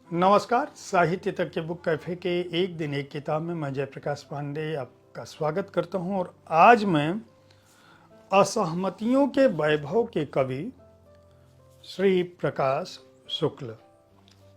नमस्कार। साहित्य तक के बुक कैफे के एक दिन एक किताब में मैं जयप्रकाश पांडे आपका स्वागत करता हूं और आज मैं असहमतियों के वैभव के कवि श्री प्रकाश शुक्ल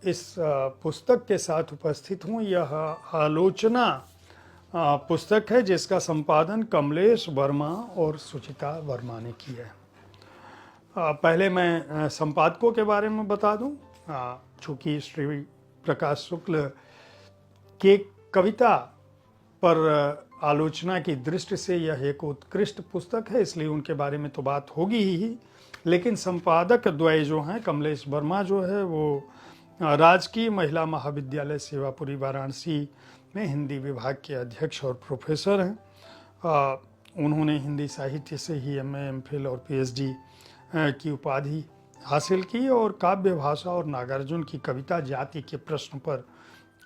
इस पुस्तक के साथ उपस्थित हूं। यह आलोचना पुस्तक है जिसका संपादन कमलेश वर्मा और सुचिता वर्मा ने किया है। पहले मैं संपादकों के बारे में बता दूं। चूँकि श्री प्रकाश शुक्ल के कविता पर आलोचना की दृष्टि से यह एक उत्कृष्ट पुस्तक है, इसलिए उनके बारे में तो बात होगी ही। लेकिन संपादक द्वय जो हैं, कमलेश वर्मा जो है वो राजकीय महिला महाविद्यालय सेवापुरी वाराणसी में हिंदी विभाग के अध्यक्ष और प्रोफेसर हैं। उन्होंने हिंदी साहित्य से ही MA MPhil और PhD की उपाधि हासिल की और काव्य भाषा और नागार्जुन की कविता जाति के प्रश्न पर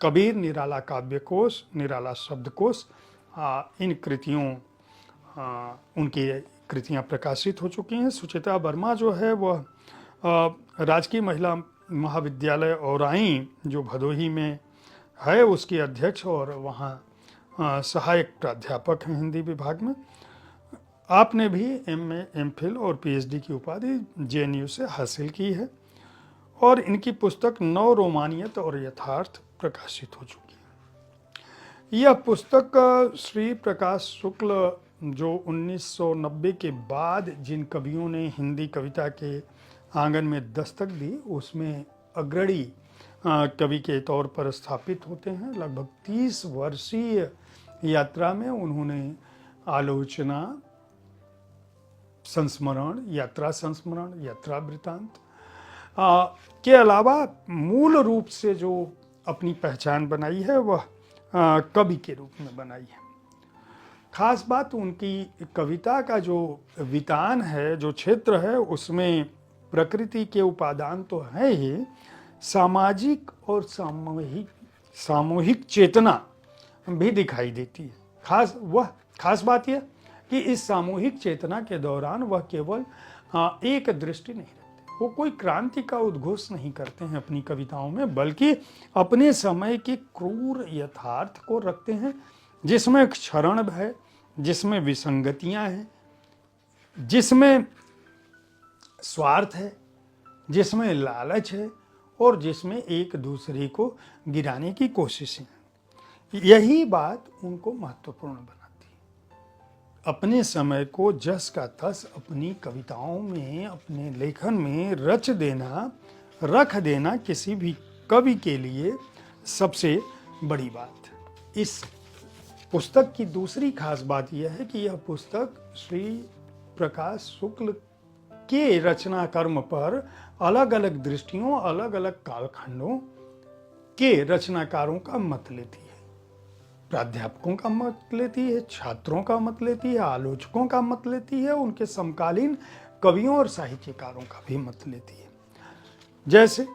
कबीर, निराला काव्यकोश, निराला शब्दकोश, इन कृतियों उनकी कृतियां प्रकाशित हो चुकी हैं। सुचिता वर्मा जो है वह राजकीय महिला महाविद्यालय औराई जो भदोही में है उसकी अध्यक्ष और वहाँ सहायक प्राध्यापक हैं हिंदी विभाग में। आपने भी MA MPhil और PhD की उपाधि JNU से हासिल की है और इनकी पुस्तक नव रोमानियत और यथार्थ प्रकाशित हो चुकी है। यह पुस्तक श्री प्रकाश शुक्ल जो 1990 के बाद जिन कवियों ने हिंदी कविता के आंगन में दस्तक दी उसमें अग्रणी कवि के तौर पर स्थापित होते हैं। लगभग 30 वर्षीय यात्रा में उन्होंने आलोचना, संस्मरण, यात्रा वृतांत के अलावा मूल रूप से जो अपनी पहचान बनाई है वह कवि के रूप में बनाई है। खास बात उनकी कविता का जो वितान है, जो क्षेत्र है, उसमें प्रकृति के उपादान तो है ही, सामाजिक और सामूहिक चेतना भी दिखाई देती है। खास बात यह कि इस सामूहिक चेतना के दौरान वह केवल एक दृष्टि नहीं रखते, वो कोई क्रांति का उद्घोष नहीं करते हैं अपनी कविताओं में, बल्कि अपने समय के क्रूर यथार्थ को रखते हैं जिसमें क्षरण है, जिसमें विसंगतियां हैं, जिसमें स्वार्थ है, जिसमें लालच है और जिसमें एक दूसरे को गिराने की कोशिशें हैं। यही बात उनको महत्वपूर्ण बनाती है। अपने समय को जस का तस अपनी कविताओं में, अपने लेखन में रच देना, रख देना किसी भी कवि के लिए सबसे बड़ी बात। इस पुस्तक की दूसरी खास बात यह है कि यह पुस्तक श्री प्रकाश शुक्ल के रचना कर्म पर अलग अलग दृष्टियों, अलग अलग कालखंडों के रचनाकारों का मत लेती है। प्राध्यापकों का मत लेती है, छात्रों का मत लेती है, आलोचकों का मत लेती है, उनके समकालीन कवियों और साहित्यकारों का भी मत लेती है। जैसे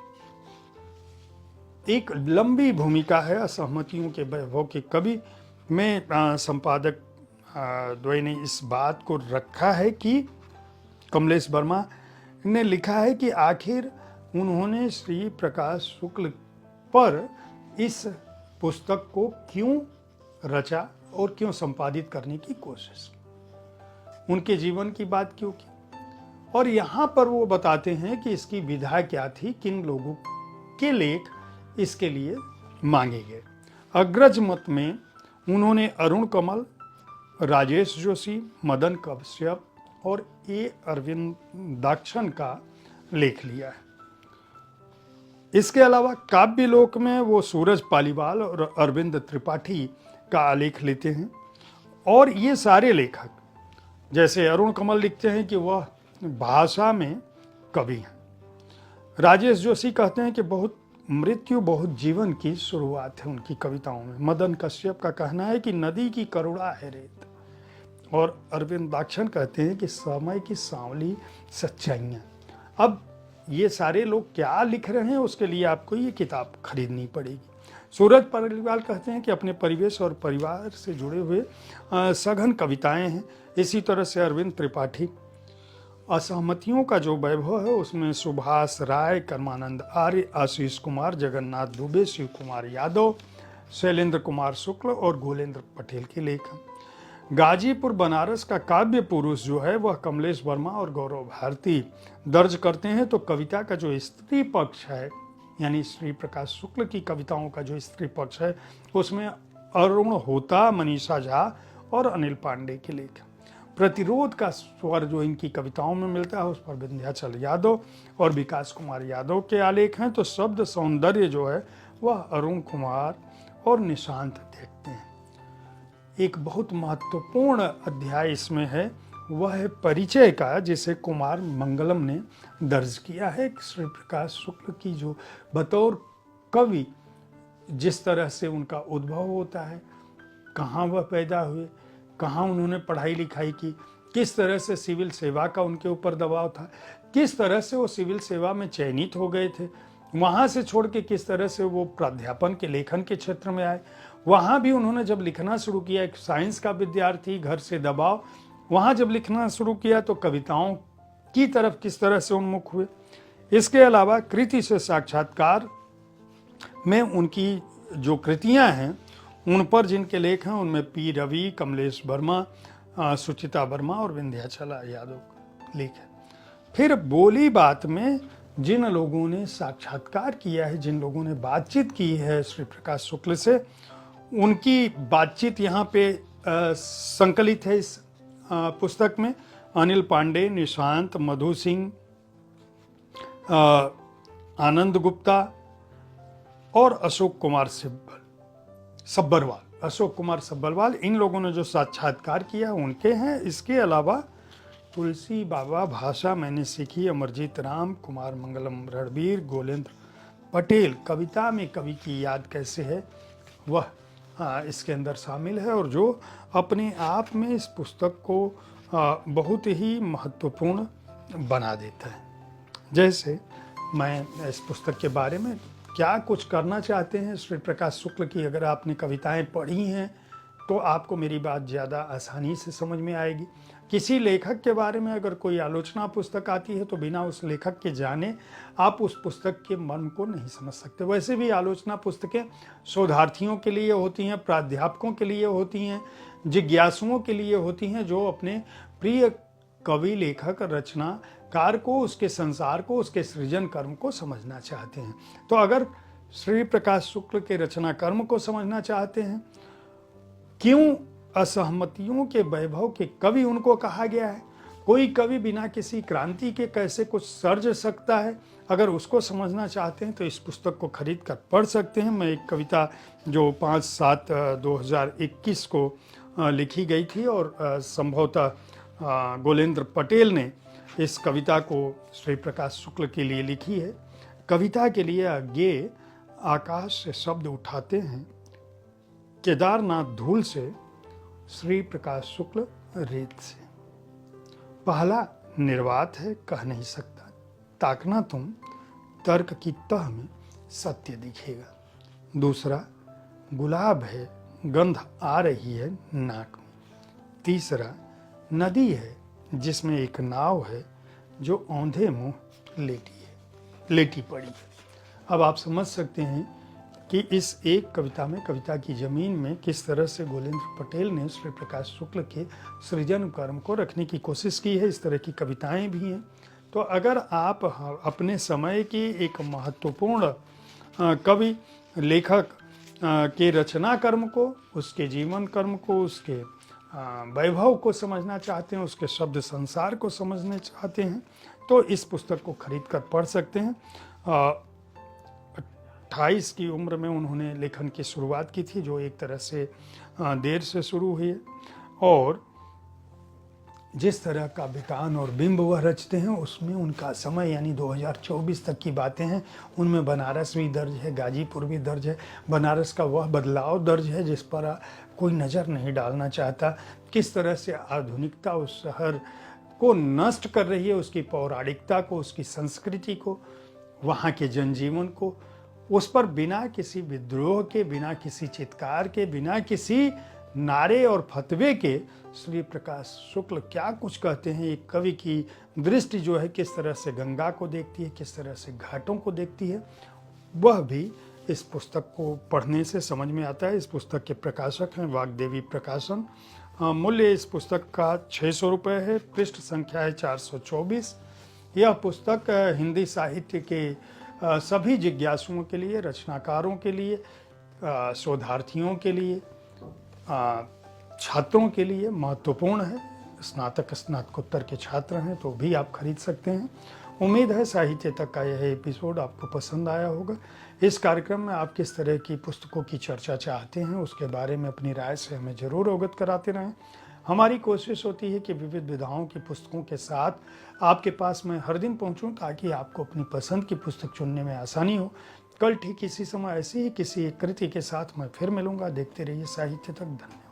एक लंबी भूमिका है असहमतियों के वैभव के कवि में संपादक द्वय ने इस बात को रखा है कि कमलेश वर्मा ने लिखा है कि आखिर उन्होंने श्री प्रकाश शुक्ल पर इस पुस्तक को क्यों रचा और क्यों संपादित करने की कोशिश, उनके जीवन की बात क्यों की, और यहाँ पर वो बताते हैं कि इसकी विधा क्या थी, किन लोगों के लेख इसके लिए मांगे गए। अग्रज मत में उन्होंने अरुण कमल, राजेश जोशी, मदन कश्यप और A अरविंदाक्षन का लेख लिया है। इसके अलावा काव्यलोक में वो सूरज पालीवाल और अरविंद त्रिपाठी का आलेख लेते हैं और ये सारे लेखक, जैसे अरुण कमल लिखते हैं कि वह भाषा में कवि हैं। राजेश जोशी कहते हैं कि मृत्यु बहुत जीवन की शुरुआत है उनकी कविताओं में। मदन कश्यप का कहना है कि नदी की करुणा है रेत, और अरविंदाक्षन कहते हैं कि समय की सांवली सच्चाइयाँ। अब ये सारे लोग क्या लिख रहे हैं उसके लिए आपको ये किताब खरीदनी पड़ेगी। सूरज पालीवाल कहते हैं कि अपने परिवेश और परिवार से जुड़े हुए सघन कविताएं हैं। इसी तरह से अरविंद त्रिपाठी असहमतियों का जो वैभव है उसमें सुभाष राय, कर्मानंद आर्य, आशीष कुमार, जगन्नाथ दुबे, शिव कुमार यादव, शैलेंद्र कुमार शुक्ल और गोलेंद्र पटेल के लेख हैं। गाजीपुर बनारस का काव्य पुरुष जो है वह कमलेश वर्मा और गौरव भारती दर्ज करते हैं। तो कविता का जो स्त्री पक्ष है यानी श्री प्रकाश शुक्ल की कविताओं का जो स्त्री पक्ष है उसमें अरुण होता, मनीषा झा और अनिल पांडे के लेख। प्रतिरोध का स्वर जो इनकी कविताओं में मिलता है उस पर विंध्याचल यादव और विकास कुमार यादव के आलेख हैं। तो शब्द सौंदर्य जो है वह अरुण कुमार और निशांत देखते हैं। एक बहुत महत्वपूर्ण अध्याय इसमें है, वह है परिचय का, जिसे कुमार मंगलम ने दर्ज किया है। श्री प्रकाश शुक्ल की जो बतौर कवि जिस तरह से उनका उद्भव होता है, कहाँ वह पैदा हुए, कहाँ उन्होंने पढ़ाई लिखाई की, किस तरह से सिविल सेवा का उनके ऊपर दबाव था, किस तरह से वो सिविल सेवा में चयनित हो गए थे, वहाँ से छोड़ के किस तरह से वो प्राध्यापन के लेखन के क्षेत्र में आए, वहाँ भी उन्होंने जब लिखना शुरू किया, एक साइंस का विद्यार्थी, घर से दबाव, वहाँ जब लिखना शुरू किया तो कविताओं की तरफ किस तरह से उन्मुख हुए। इसके अलावा कृति से साक्षात्कार में उनकी जो कृतियाँ हैं उन पर जिनके लेख हैं उनमें पी रवि, कमलेश वर्मा, सुचिता वर्मा और विंध्याचल यादव लेख है। फिर बोली बात में जिन लोगों ने साक्षात्कार किया है, जिन लोगों ने बातचीत की है श्री प्रकाश शुक्ल से, उनकी बातचीत यहाँ पे संकलित है इस पुस्तक में। अनिल पांडे, निशांत, मधु सिंह, आनंद गुप्ता और अशोक कुमार सब्बरवाल, अशोक कुमार सब्बरवाल, इन लोगों ने जो साक्षात्कार किया उनके हैं। इसके अलावा तुलसी बाबा, भाषा मैंने सीखी, अमरजीत राम, कुमार मंगलम रणबीर, गोलेंद्र पटेल, कविता में कवि की याद कैसे है वह इसके अंदर शामिल है, और जो अपने आप में इस पुस्तक को बहुत ही महत्वपूर्ण बना देता है। जैसे मैं इस पुस्तक के बारे में क्या कुछ करना चाहते हैं श्री प्रकाश शुक्ल की, अगर आपने कविताएं पढ़ी हैं तो आपको मेरी बात ज़्यादा आसानी से समझ में आएगी। किसी लेखक के बारे में अगर कोई आलोचना पुस्तक आती है तो बिना उस लेखक के जाने आप उस पुस्तक के मर्म को नहीं समझ सकते। वैसे भी आलोचना पुस्तकें शोधार्थियों के लिए होती हैं, प्राध्यापकों के लिए होती हैं, जिज्ञासुओं के लिए होती हैं, जो अपने प्रिय कवि, लेखक, रचनाकार को, उसके संसार को, उसके सृजन कर्म को समझना चाहते हैं। तो अगर श्री प्रकाश शुक्ल के रचना कर्म को समझना चाहते हैं, क्यों असहमतियों के वैभव के कवि उनको कहा गया है, कोई कवि बिना किसी क्रांति के कैसे कुछ सर्ज सकता है, अगर उसको समझना चाहते हैं तो इस पुस्तक को खरीद कर पढ़ सकते हैं। मैं एक कविता जो 5/7/2021 को लिखी गई थी और संभवतः गोलेंद्र पटेल ने इस कविता को श्री प्रकाश शुक्ल के लिए लिखी है। कविता के लिए अज्ञेय आकाश से शब्द उठाते हैं, केदारनाथ धूल से, श्री प्रकाश शुक्ल रेत से। पहला निर्वात है, कह नहीं सकता, ताकना तुम, तर्क की तह में सत्य दिखेगा। दूसरा गुलाब है, गंध आ रही है नाक में। तीसरा नदी है जिसमें एक नाव है जो औंधे मुंह लेटी पड़ी है। अब आप समझ सकते हैं कि इस एक कविता में, कविता की जमीन में, किस तरह से गोलेंद्र पटेल ने श्री प्रकाश शुक्ल के सृजन कर्म को रखने की कोशिश की है। इस तरह की कविताएं भी हैं। तो अगर आप अपने समय की एक महत्वपूर्ण कवि, लेखक के रचना कर्म को, उसके जीवन कर्म को, उसके वैभव को समझना चाहते हैं, उसके शब्द संसार को समझना चाहते हैं, तो इस पुस्तक को खरीद कर पढ़ सकते हैं। 28 की उम्र में उन्होंने लेखन की शुरुआत की थी, जो एक तरह से देर से शुरू हुई है, और जिस तरह का वितान और बिंब वह रचते हैं उसमें उनका समय यानी 2024 तक की बातें हैं। उनमें बनारस भी दर्ज है, गाजीपुर भी दर्ज है। बनारस का वह बदलाव दर्ज है जिस पर कोई नज़र नहीं डालना चाहता, किस तरह से आधुनिकता उस शहर को नष्ट कर रही है, उसकी पौराणिकता को, उसकी संस्कृति को, वहाँ के जनजीवन को, उस पर बिना किसी विद्रोह के, बिना किसी चित्कार के, बिना किसी नारे और फतवे के श्री प्रकाश शुक्ल क्या कुछ कहते हैं। एक कवि की दृष्टि जो है किस तरह से गंगा को देखती है, किस तरह से घाटों को देखती है, वह भी इस पुस्तक को पढ़ने से समझ में आता है। इस पुस्तक के प्रकाशक हैं वाग्देवी प्रकाशन। मूल्य इस पुस्तक का 600 रुपये है। पृष्ठ संख्या है 424। यह पुस्तक हिंदी साहित्य के सभी जिज्ञासुओं के लिए, रचनाकारों के लिए, शोधार्थियों के लिए, छात्रों के लिए महत्वपूर्ण है। स्नातक स्नातकोत्तर के छात्र हैं तो भी आप खरीद सकते हैं। उम्मीद है साहित्य तक का यह एपिसोड आपको पसंद आया होगा। इस कार्यक्रम में आप किस तरह की पुस्तकों की चर्चा चाहते हैं उसके बारे में अपनी राय से हमें ज़रूर अवगत कराते रहें। हमारी कोशिश होती है कि विविध विधाओं की पुस्तकों के साथ आपके पास मैं हर दिन पहुंचूं ताकि आपको अपनी पसंद की पुस्तक चुनने में आसानी हो। कल ठीक इसी समय ऐसी ही किसी एक कृति के साथ मैं फिर मिलूंगा। देखते रहिए साहित्य तक। धन्यवाद।